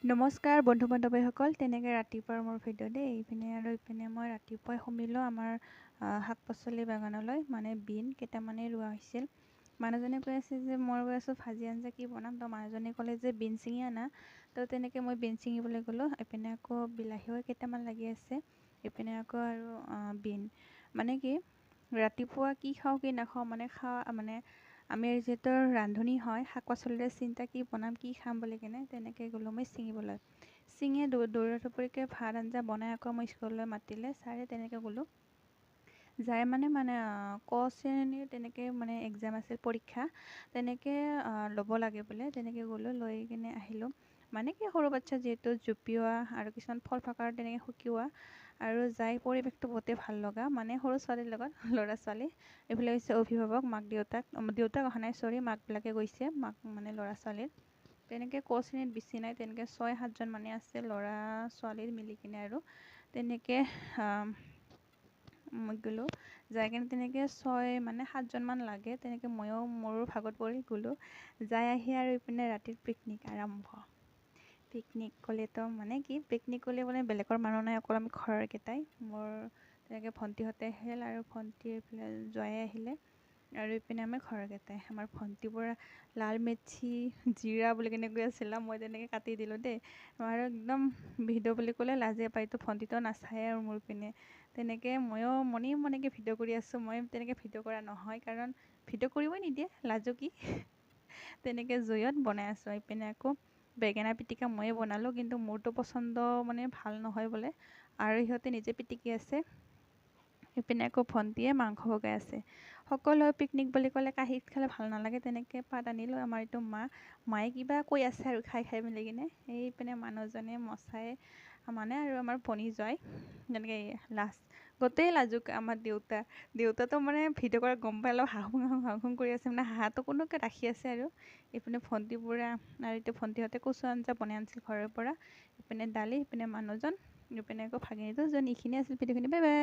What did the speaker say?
নমস্কাৰ বন্ধু বান্ধৱীসকল, তেনেকৈ ৰাতিপুৱাৰ মোৰ ভিডিঅ' দেই। ইপিনে মই ৰাতিপুৱাই শুমিলোঁ আমাৰ শাক পাচলি বাগানলৈ, মানে বিন কেইটামানেই ৰোৱা হৈছিল। মানুহজনে কৈ আছে যে মই কৈ আছোঁ ভাজি আঞ্জা কি বনাম, তো মানুহজনে ক'লে যে বিন ছিঙি আনা। তো তেনেকৈ মই বিন ছিঙিবলৈ গ'লোঁ। ইপিনে আকৌ বিলাহীও কেইটামান লাগি আছে, ইপিনে আকৌ আৰু বিন। মানে কি ৰাতিপুৱা কি খাওঁ কি নাখাওঁ মানে আমি যিহেতু ৰান্ধনি হয়, শাক পাচলিৰে চিন্তা কি বনাম কি খাম বুলি কেনে তেনেকৈ গ'লোঁ মই ছিঙিবলৈ। ছিঙি দৌৰা টুপৰিকৈ ভাত আঞ্জা বনাই আকৌ মই স্কুললৈ মাতিলে ছাৰে। তেনেকৈ গ'লোঁ যাই মানে ক শ্ৰেণীৰ তেনেকৈ মানে এক্সাম আছিল, পৰীক্ষা তেনেকৈ ল'ব লাগে বোলে। তেনেকৈ গ'লোঁ, লৈ কিনে আহিলোঁ। মানে কি সৰু বাচ্ছা যিহেতু জুপিওৱা আৰু কিছুমান ফল ফাকাৰ তেনেকৈ শুকিওৱা, আৰু যাই পৰিৱেশটো বহুতেই ভাল লগা, মানে সৰু ছোৱালীৰ লগত ল'ৰা ছোৱালী এইফালে হৈছে অভিভাৱক, মাক দেউতাক অহা নাই, চৰি, মাকবিলাকে গৈছে, মাক মানে ল'ৰা ছোৱালীৰ তেনেকৈ ক শ্ৰেণীত বেছি নাই, তেনেকৈ 6-7জন মানে আছে ল'ৰা ছোৱালীৰ মিলি কিনে। আৰু তেনেকৈ মই গ'লোঁ, যাই কিনে তেনেকৈ 7জনমান লাগে, তেনেকৈ ময়ো মোৰো ভাগত পৰি গ'লোঁ। যাই আহি আৰু ইপিনে ৰাতিৰ পিকনিক আৰম্ভ। পিকনিক ক'লেতো মানে কি, পিকনিক ক'লে মানে বেলেগৰ মানুহ নাই, অকল আমি ঘৰৰ কেইটাই। মোৰ তেনেকৈ ভণ্টিহঁতে আহিল আৰু ভণ্টি এইফালে জোৱাই আহিলে, আৰু ইপিনে আমি ঘৰকেইটাই। আমাৰ ভণ্টিবোৰ লাল মিৰ্চি জিৰা বুলি কেনে কৈ আছিলে, মই তেনেকৈ কাটি দিলোঁ দেই। আৰু একদম ভিডিঅ' বুলি ক'লে লাজে পাইতো, ভণ্টিতো নাচায় আৰু মোৰ পিনে। তেনেকৈ ময়ো মনেকৈ ভিডিঅ' কৰি আছোঁ। মই তেনেকৈ ভিডিঅ' কৰা নহয়, কাৰণ ভিডিঅ' কৰিবই নিদিয়ে, লাজো কি। তেনেকৈ জুইত বনাই আছোঁ। ইপিনে আকৌ বেঙেনা পিটিকা ময়ে বনালোঁ, কিন্তু মোৰতো পচন্দ মানে ভাল নহয় বোলে, আৰু সিহঁতে নিজে পিটিকি আছে। ইপিনে আকৌ ভণ্টিয়ে মাংস ভগাই আছে। সকলোৱে পিকনিক বুলি ক'লে কাঁহীত খালে ভাল নালাগে, তেনেকৈ পাত আনিলোঁ। আমাৰ এইটো মায়ে কিবা কৈ আছে আৰু খাই মেলি কিনে। এইপিনে মানুহজনে মচাই মানে, আৰু আমাৰ ভনী জোৱাই তেনেকৈ লাষ্ট গোটেই লাজুক। আমাৰ দেউতাতো মানে ভিডিঅ' কৰা গম পাই অলপ হাঁহুং কৰি আছে, মানে হাঁহাটো কোনোকে ৰাখি আছে। আৰু ইপিনে ভণ্টিবোৰে আৰু এতিয়া ভণ্টিহঁতে কচু আঞ্জা বনাই আনিছিল ঘৰৰ পৰা, ইপিনে দালি, ইপিনে মানুহজন, ইপিনে আকৌ ভাগিনীটো যোন। এইখিনি আছিল ভিডিঅ'খিনি। Bye bye.